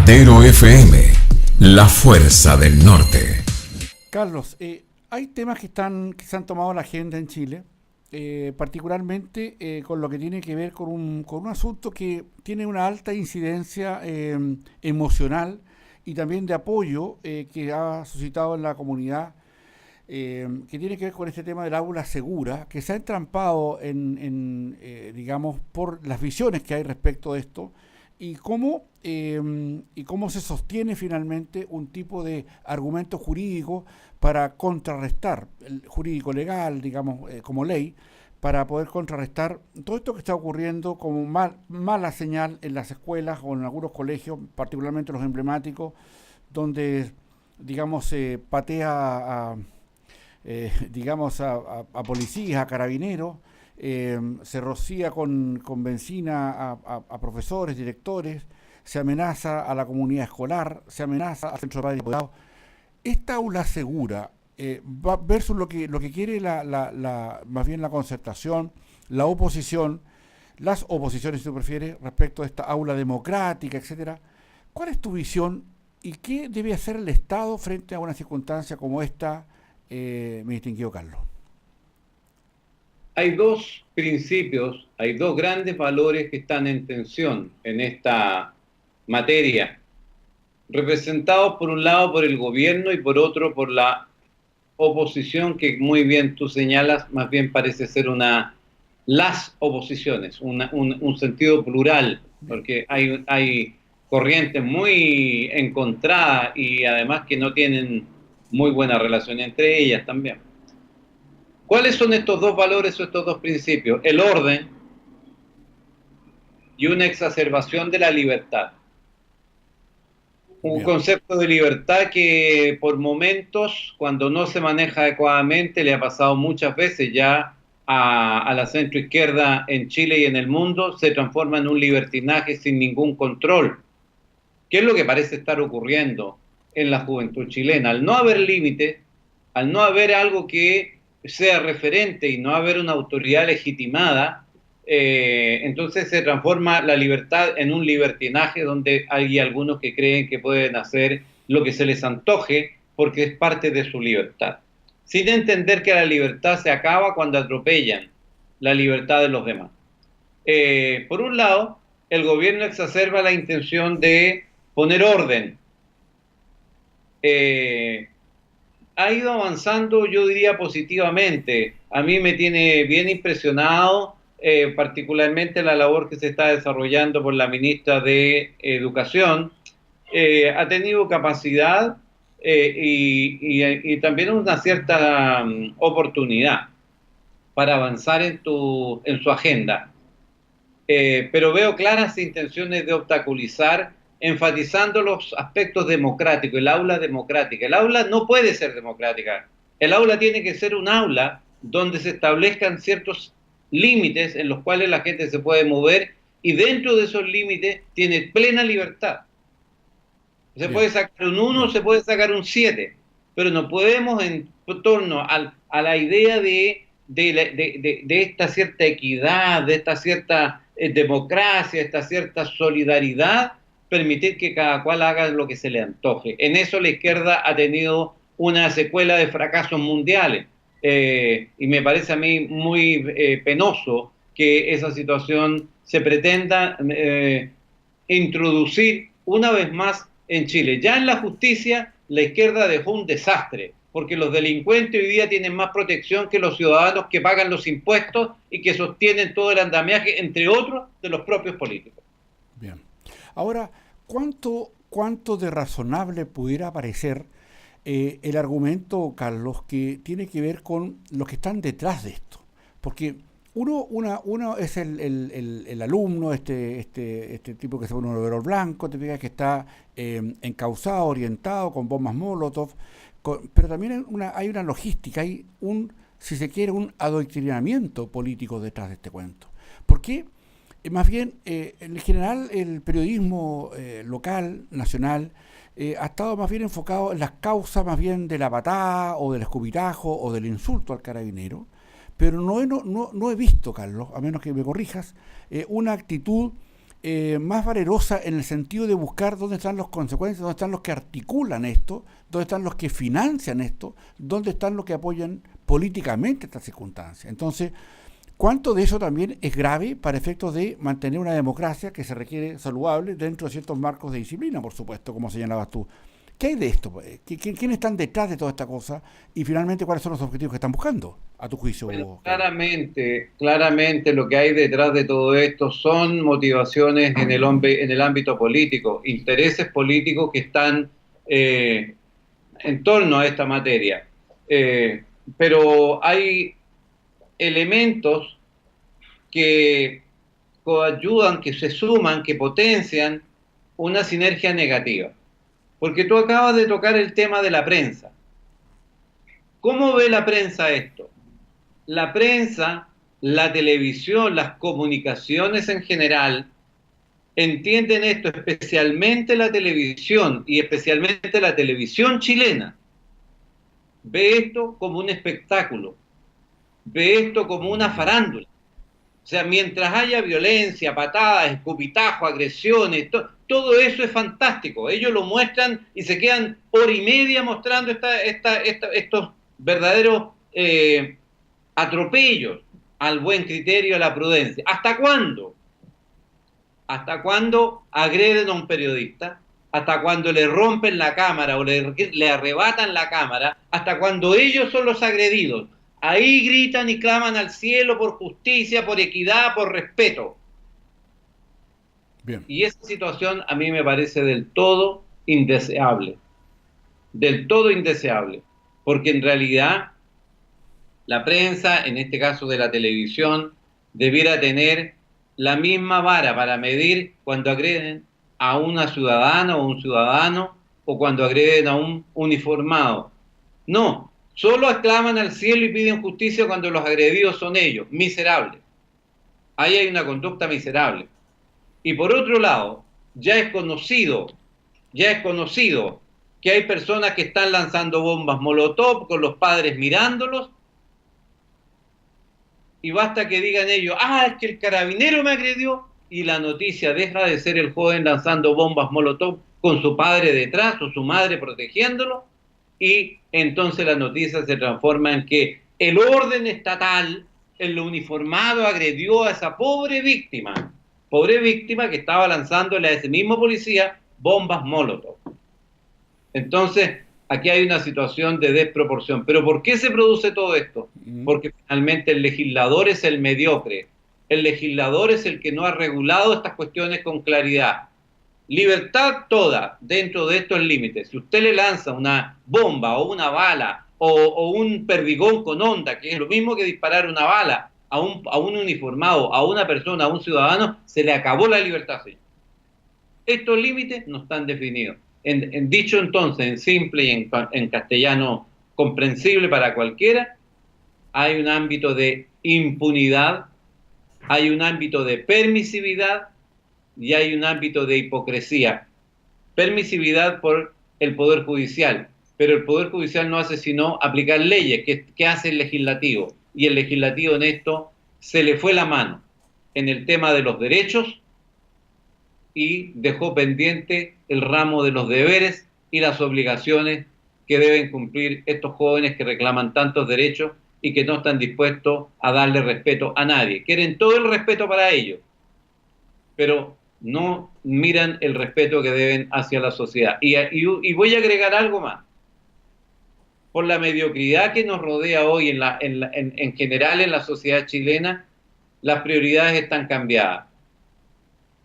Matadero FM, la fuerza del norte. Carlos, hay temas que se han tomado la agenda en Chile, particularmente con lo que tiene que ver con un asunto que tiene una alta incidencia emocional y también de apoyo que ha suscitado en la comunidad, que tiene que ver con este tema del aula segura, que se ha entrampado digamos, por las visiones que hay respecto de esto y cómo se sostiene finalmente un tipo de argumento jurídico para contrarrestar, el jurídico legal, digamos, como ley, para poder contrarrestar todo esto que está ocurriendo como mala señal en las escuelas o en algunos colegios, particularmente los emblemáticos, donde, digamos, se patea a policías, a carabineros, se rocía con benzina a profesores, directores, se amenaza a la comunidad escolar, se amenaza al centro de padres y apoderados. Esta aula segura versus lo que quiere más bien la concertación, la oposición, las oposiciones, si tú prefieres, respecto a esta aula democrática, etcétera. ¿Cuál es tu visión y qué debe hacer el Estado frente a una circunstancia como esta, mi distinguido Carlos? Hay dos principios, hay dos grandes valores que están en tensión en esta materia, representados por un lado por el gobierno y por otro por la oposición, que muy bien tú señalas, más bien parece ser las oposiciones, un sentido plural, porque hay corrientes muy encontradas y además que no tienen muy buena relación entre ellas también. ¿Cuáles son estos dos valores o estos dos principios? El orden y una exacerbación de la libertad. Un concepto de libertad que por momentos, cuando no se maneja adecuadamente, le ha pasado muchas veces ya a la centroizquierda en Chile y en el mundo, se transforma en un libertinaje sin ningún control. ¿Qué es lo que parece estar ocurriendo en la juventud chilena? Al no haber límite, al no haber algo que sea referente y no haber una autoridad legitimada, entonces se transforma la libertad en un libertinaje donde hay algunos que creen que pueden hacer lo que se les antoje porque es parte de su libertad, sin entender que la libertad se acaba cuando atropellan la libertad de los demás. Por un lado, el gobierno exacerba la intención de poner orden. Ha ido avanzando, yo diría, positivamente. A mí me tiene bien impresionado, particularmente la labor que se está desarrollando por la ministra de Educación. Ha tenido capacidad y también una cierta oportunidad para avanzar en su agenda. Pero veo claras intenciones de obstaculizar, enfatizando los aspectos democráticos, el aula democrática. El aula no puede ser democrática. El aula tiene que ser un aula donde se establezcan ciertos límites en los cuales la gente se puede mover y dentro de esos límites tiene plena libertad. Se puede sacar un 1, se puede sacar un 7, pero no podemos en torno a la idea de esta cierta equidad, de esta cierta democracia, esta cierta solidaridad, permitir que cada cual haga lo que se le antoje. En eso la izquierda ha tenido una secuela de fracasos mundiales y me parece a mí muy penoso que esa situación se pretenda introducir una vez más en Chile. Ya en la justicia la izquierda dejó un desastre, porque los delincuentes hoy día tienen más protección que los ciudadanos que pagan los impuestos y que sostienen todo el andamiaje, entre otros, de los propios políticos. Bien. Ahora, ¿cuánto de razonable pudiera parecer el argumento, Carlos, que tiene que ver con los que están detrás de esto? Porque uno es el alumno, este tipo que se pone un overol blanco, te fijas que está encauzado, orientado, con bombas Molotov, pero también hay una logística, si se quiere, un adoctrinamiento político detrás de este cuento. ¿Por qué? Más bien, en general, el periodismo local, nacional, ha estado más bien enfocado en las causas más bien de la patada o del escupitajo o del insulto al carabinero, pero no he visto, Carlos, a menos que me corrijas, una actitud más valerosa en el sentido de buscar dónde están las consecuencias, dónde están los que articulan esto, dónde están los que financian esto, dónde están los que apoyan políticamente estas circunstancias. Entonces, ¿cuánto de eso también es grave para efectos de mantener una democracia que se requiere saludable dentro de ciertos marcos de disciplina, por supuesto, como señalabas tú? ¿Qué hay de esto? ¿Quiénes están detrás de toda esta cosa? Y finalmente, ¿cuáles son los objetivos que están buscando, a tu juicio? Bueno, claramente lo que hay detrás de todo esto son motivaciones en el ámbito político, intereses políticos que están en torno a esta materia. Pero hay elementos que coayudan, que se suman, que potencian una sinergia negativa. Porque tú acabas de tocar el tema de la prensa. ¿Cómo ve la prensa esto? La prensa, la televisión, las comunicaciones en general, entienden esto, especialmente la televisión y especialmente la televisión chilena. Ve esto como un espectáculo, ve esto como una farándula. O sea, mientras haya violencia, patadas, escupitajo, agresiones, todo eso es fantástico. Ellos lo muestran y se quedan hora y media mostrando estos verdaderos atropellos al buen criterio, a la prudencia. ¿Hasta cuándo? ¿Hasta cuándo agreden a un periodista? ¿Hasta cuándo le rompen la cámara o le arrebatan la cámara? ¿Hasta cuándo ellos son los agredidos? Ahí gritan y claman al cielo por justicia, por equidad, por respeto. Bien. Y esa situación a mí me parece del todo indeseable. Del todo indeseable. Porque en realidad la prensa, en este caso de la televisión, debiera tener la misma vara para medir cuando agreden a una ciudadana o un ciudadano o cuando agreden a un uniformado. No. Solo aclaman al cielo y piden justicia cuando los agredidos son ellos, miserables. Ahí hay una conducta miserable. Y por otro lado, ya es conocido que hay personas que están lanzando bombas molotov con los padres mirándolos, y basta que digan ellos, es que el carabinero me agredió, y la noticia deja de ser el joven lanzando bombas molotov con su padre detrás o su madre protegiéndolo, y entonces la noticia se transforma en que el orden estatal, el uniformado, agredió a esa pobre víctima que estaba lanzándole a ese mismo policía bombas molotov. Entonces, aquí hay una situación de desproporción. ¿Pero por qué se produce todo esto? Porque finalmente el legislador es el mediocre, el legislador es el que no ha regulado estas cuestiones con claridad. Libertad toda dentro de estos límites. Si usted le lanza una bomba o una bala o un perdigón con onda, que es lo mismo que disparar una bala a un uniformado, a una persona, a un ciudadano, se le acabó la libertad, señor. Estos límites no están definidos. Dicho entonces en simple y en castellano comprensible para cualquiera, hay un ámbito de impunidad, hay un ámbito de permisividad, y hay un ámbito de hipocresía. Permisividad por el Poder Judicial, pero el Poder Judicial no hace sino aplicar leyes. ¿Qué hace el legislativo? Y el legislativo en esto se le fue la mano en el tema de los derechos y dejó pendiente el ramo de los deberes y las obligaciones que deben cumplir estos jóvenes que reclaman tantos derechos y que no están dispuestos a darle respeto a nadie. Quieren todo el respeto para ellos, pero no miran el respeto que deben hacia la sociedad. Y voy a agregar algo más. Por la mediocridad que nos rodea hoy en general en la sociedad chilena, las prioridades están cambiadas.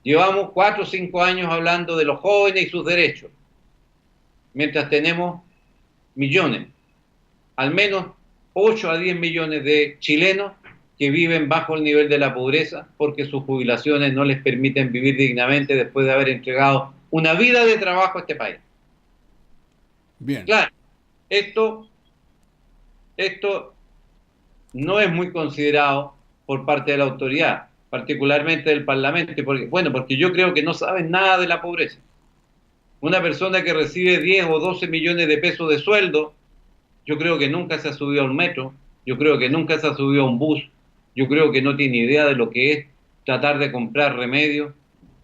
Llevamos 4 o 5 años hablando de los jóvenes y sus derechos, mientras tenemos millones, al menos 8 a 10 millones de chilenos que viven bajo el nivel de la pobreza porque sus jubilaciones no les permiten vivir dignamente después de haber entregado una vida de trabajo a este país. Bien. Claro, esto no es muy considerado por parte de la autoridad, particularmente del Parlamento, porque yo creo que no saben nada de la pobreza. Una persona que recibe 10 o 12 millones de pesos de sueldo, yo creo que nunca se ha subido a un metro, yo creo que nunca se ha subido a un bus, yo creo que no tiene idea de lo que es tratar de comprar remedios,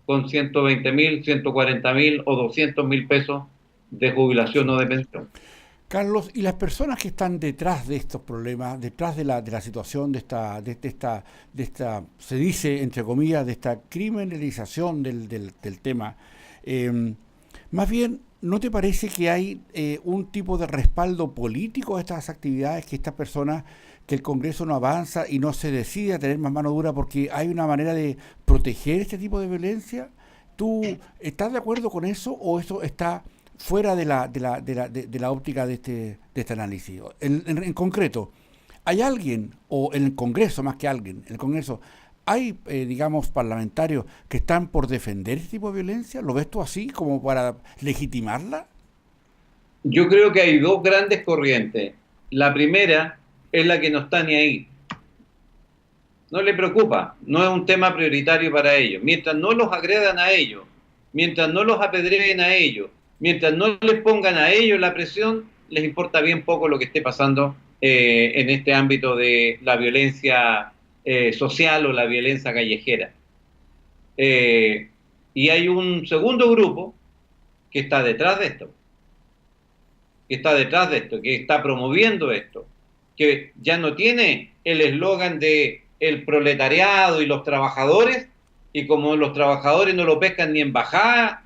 con 120.000, 140.000 o 200.000 pesos de jubilación o de pensión. Carlos, y las personas que están detrás de estos problemas, detrás de la situación de esta, se dice entre comillas, de esta criminalización del tema, más bien, ¿no te parece que hay un tipo de respaldo político a estas actividades, que estas personas, que el Congreso no avanza y no se decide a tener más mano dura porque hay una manera de proteger este tipo de violencia? ¿Tú estás de acuerdo con eso o eso está fuera de la óptica de este análisis? En concreto, ¿hay alguien, o en el Congreso más que alguien, en el Congreso, hay, digamos, parlamentarios que están por defender este tipo de violencia? ¿Lo ves tú así, como para legitimarla? Yo creo que hay dos grandes corrientes. La primera es la que no está ni ahí. No le preocupa, no es un tema prioritario para ellos. Mientras no los agredan a ellos, mientras no los apedreen a ellos, mientras no les pongan a ellos la presión, les importa bien poco lo que esté pasando en este ámbito de la violencia social o la violencia callejera. Y hay un segundo grupo que está detrás de esto, que está promoviendo esto, que ya no tiene el eslogan de el proletariado y los trabajadores, y como los trabajadores no lo pescan ni en bajada,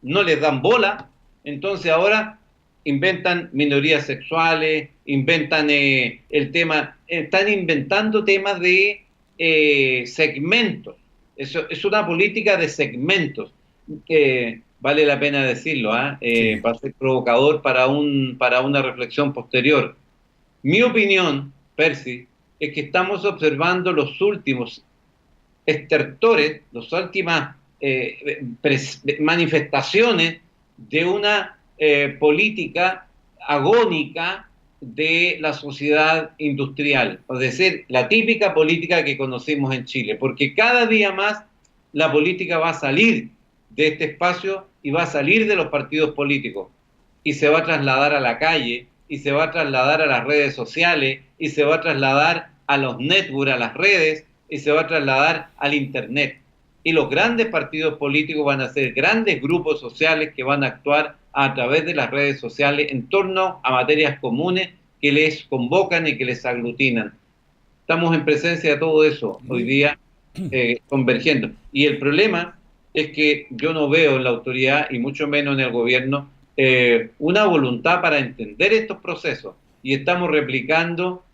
no les dan bola, entonces ahora inventan minorías sexuales, inventan el tema, están inventando temas de segmentos. Eso es una política de segmentos, que vale la pena decirlo, Sí. para ser provocador para una reflexión posterior. Mi opinión, Percy, es que estamos observando los últimos estertores, las últimas manifestaciones de una política agónica de la sociedad industrial, es decir, la típica política que conocimos en Chile, porque cada día más la política va a salir de este espacio y va a salir de los partidos políticos y se va a trasladar a la calle y se va a trasladar a las redes sociales y se va a trasladar a los networks, a las redes, y se va a trasladar al internet. Y los grandes partidos políticos van a ser grandes grupos sociales que van a actuar a través de las redes sociales en torno a materias comunes que les convocan y que les aglutinan. Estamos en presencia de todo eso hoy día convergiendo. Y el problema es que yo no veo en la autoridad, y mucho menos en el gobierno, una voluntad para entender estos procesos. Y estamos replicando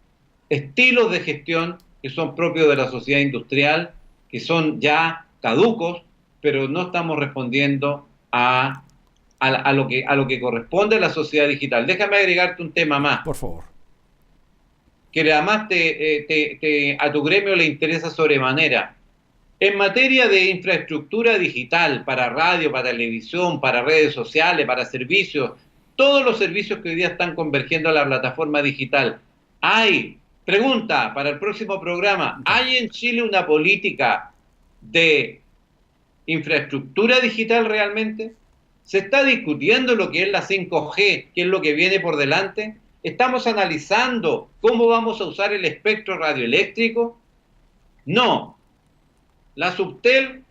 estilos de gestión que son propios de la sociedad industrial, que son ya caducos, pero no estamos respondiendo a lo que corresponde a la sociedad digital. Déjame agregarte un tema más. Por favor. Que además a tu gremio le interesa sobremanera. En materia de infraestructura digital para radio, para televisión, para redes sociales, para servicios, todos los servicios que hoy día están convergiendo a la plataforma digital, pregunta para el próximo programa, ¿hay en Chile una política de infraestructura digital realmente? ¿Se está discutiendo lo que es la 5G, qué es lo que viene por delante? ¿Estamos analizando cómo vamos a usar el espectro radioeléctrico? No. La Subtel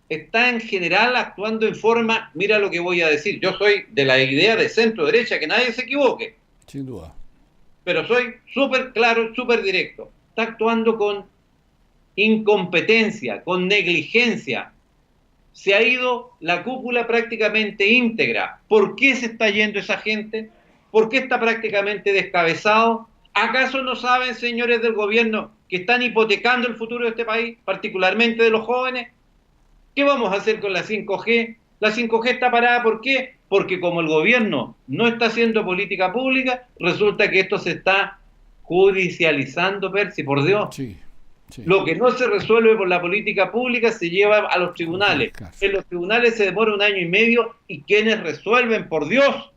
está en general actuando en forma, mira lo que voy a decir, yo soy de la idea de centro-derecha, que nadie se equivoque. Sin duda. Pero soy súper claro, súper directo. Está actuando con incompetencia, con negligencia. Se ha ido la cúpula prácticamente íntegra. ¿Por qué se está yendo esa gente? ¿Por qué está prácticamente descabezado? ¿Acaso no saben, señores del gobierno, que están hipotecando el futuro de este país, particularmente de los jóvenes? ¿Qué vamos a hacer con la 5G? La 5G está parada, ¿por qué? Porque como el gobierno no está haciendo política pública, resulta que esto se está judicializando, Percy, por Dios. Sí, sí. Lo que no se resuelve por la política pública se lleva a los tribunales. En los tribunales se demora 1 año y medio, y ¿quiénes resuelven, por Dios?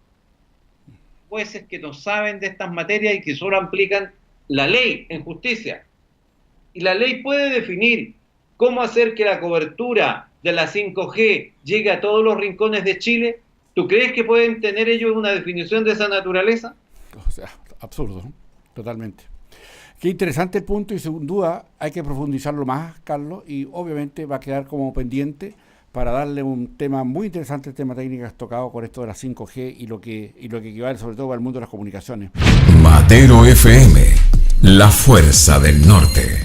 Jueces que no saben de estas materias y que solo aplican la ley en justicia. Y la ley puede definir cómo hacer que la cobertura de la 5G llegue a todos los rincones de Chile. ¿Tú crees que pueden tener ellos una definición de esa naturaleza? O sea, absurdo, ¿no? Totalmente. Qué interesante el punto, y sin duda hay que profundizarlo más, Carlos, y obviamente va a quedar como pendiente para darle un tema muy interesante, el tema técnico que has tocado con esto de la 5G y lo que equivale sobre todo al mundo de las comunicaciones. Matero FM, la fuerza del norte.